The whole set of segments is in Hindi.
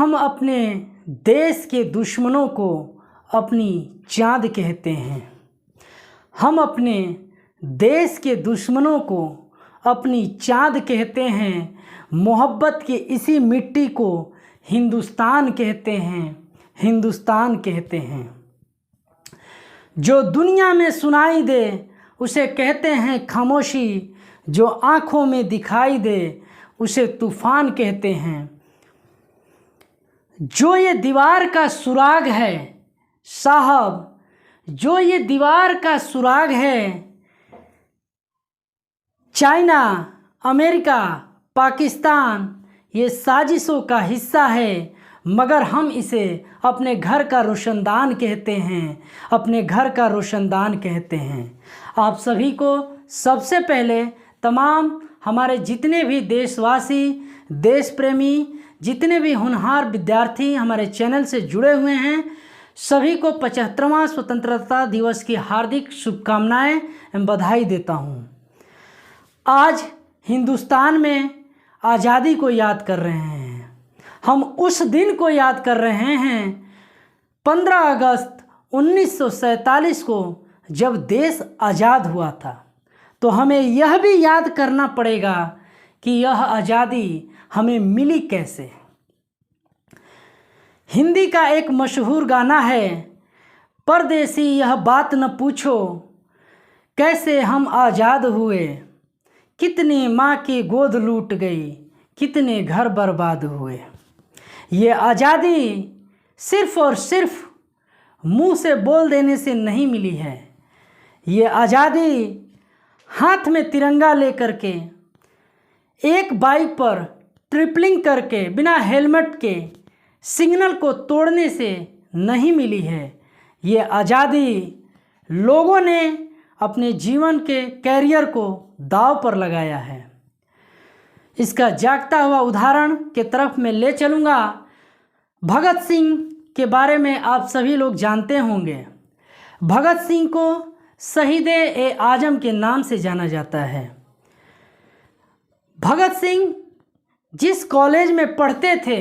हम अपने देश के दुश्मनों को अपनी चाँद कहते हैं। हम अपने देश के दुश्मनों को अपनी चाँद कहते हैं। मोहब्बत की इसी मिट्टी को हिंदुस्तान कहते हैं, हिंदुस्तान कहते हैं। जो दुनिया में सुनाई दे उसे कहते हैं खामोशी, जो आँखों में दिखाई दे उसे तूफ़ान कहते हैं। जो ये दीवार का सुराग है साहब, जो ये दीवार का सुराग है, चाइना, अमेरिका, पाकिस्तान ये साजिशों का हिस्सा है, मगर हम इसे अपने घर का रोशनदान कहते हैं, अपने घर का रोशनदान कहते हैं। आप सभी को सबसे पहले तमाम हमारे जितने भी देशवासी, देश प्रेमी, जितने भी होनहार विद्यार्थी हमारे चैनल से जुड़े हुए हैं, सभी को 75वां स्वतंत्रता दिवस की हार्दिक शुभकामनाएं एवं बधाई देता हूं। आज हिंदुस्तान में आज़ादी को याद कर रहे हैं। हम उस दिन को याद कर रहे हैं 15 अगस्त 1947 को, जब देश आज़ाद हुआ था। तो हमें यह भी याद करना पड़ेगा कि यह आज़ादी हमें मिली कैसे। हिंदी का एक मशहूर गाना है, परदेसी यह बात न पूछो, कैसे हम आज़ाद हुए, कितनी माँ की गोद लूट गई, कितने घर बर्बाद हुए। ये आज़ादी सिर्फ़ और सिर्फ मुंह से बोल देने से नहीं मिली है। ये आज़ादी हाथ में तिरंगा लेकर के, एक बाइक पर ट्रिपलिंग करके, बिना हेलमेट के सिग्नल को तोड़ने से नहीं मिली है। ये आज़ादी लोगों ने अपने जीवन के कैरियर को दांव पर लगाया है। इसका जागता हुआ उदाहरण के तरफ मैं ले चलूँगा। भगत सिंह के बारे में आप सभी लोग जानते होंगे। भगत सिंह को शहीद-ए-आज़म के नाम से जाना जाता है। भगत सिंह जिस कॉलेज में पढ़ते थे,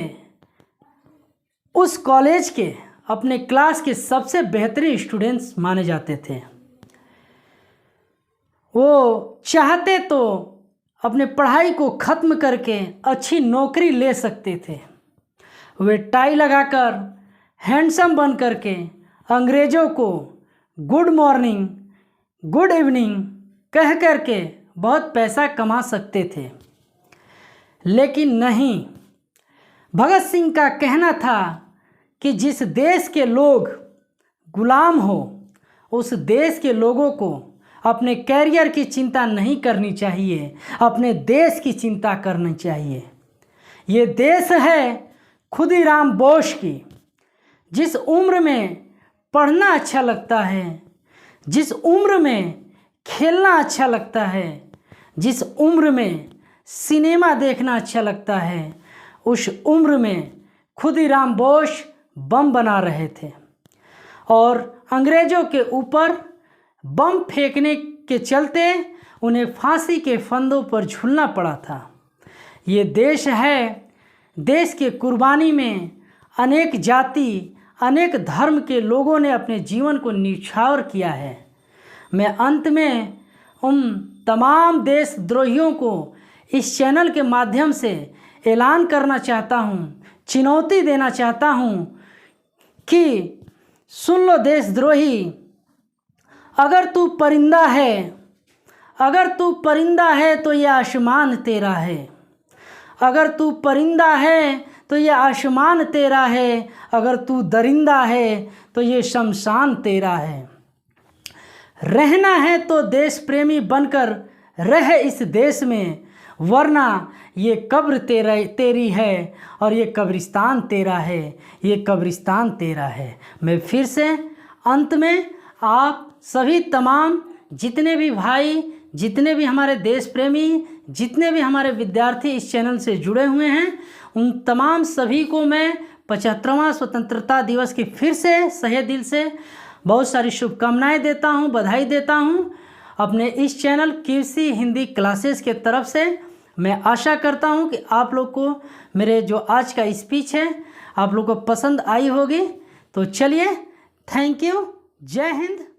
उस कॉलेज के अपने क्लास के सबसे बेहतरीन स्टूडेंट्स माने जाते थे। वो चाहते तो अपने पढ़ाई को ख़त्म करके अच्छी नौकरी ले सकते थे। वे टाई लगाकर, हैंडसम बन करके अंग्रेज़ों को गुड मॉर्निंग, गुड इवनिंग कह करके बहुत पैसा कमा सकते थे। लेकिन नहीं, भगत सिंह का कहना था कि जिस देश के लोग गुलाम हो, उस देश के लोगों को अपने कैरियर की चिंता नहीं करनी चाहिए, अपने देश की चिंता करनी चाहिए। ये देश है खुदीराम बोस की। जिस उम्र में पढ़ना अच्छा लगता है, जिस उम्र में खेलना अच्छा लगता है, जिस उम्र में सिनेमा देखना अच्छा लगता है, उस उम्र में खुदीराम बोस बम बना रहे थे और अंग्रेज़ों के ऊपर बम फेंकने के चलते उन्हें फांसी के फंदों पर झूलना पड़ा था। ये देश है, देश के कुर्बानी में अनेक जाति, अनेक धर्म के लोगों ने अपने जीवन को न्यौछावर किया है। मैं अंत में उन तमाम देशद्रोहियों को इस चैनल के माध्यम से ऐलान करना चाहता हूँ, चुनौती देना चाहता हूँ कि सुन लो देशद्रोही, अगर तू परिंदा है, अगर तू परिंदा है तो ये आसमान तेरा है। अगर तू परिंदा है तो ये आसमान तेरा है। अगर तू दरिंदा है तो ये शमशान तेरा है। रहना है तो देश प्रेमी बनकर रह इस देश में, वरना ये कब्र तेरी है और ये कब्रिस्तान तेरा है, ये कब्रिस्तान तेरा है। मैं फिर से अंत में आप सभी तमाम जितने भी भाई, जितने भी हमारे देश प्रेमी, जितने भी हमारे विद्यार्थी इस चैनल से जुड़े हुए हैं, उन तमाम सभी को मैं 75वां स्वतंत्रता दिवस की फिर से सहे दिल से बहुत सारी शुभकामनाएं देता हूं, बधाई देता हूं। अपने इस चैनल QC हिंदी क्लासेस के तरफ से मैं आशा करता हूं कि आप लोग को मेरे जो आज का स्पीच है आप लोग को पसंद आई होगी। तो चलिए, थैंक यू, जय हिंद।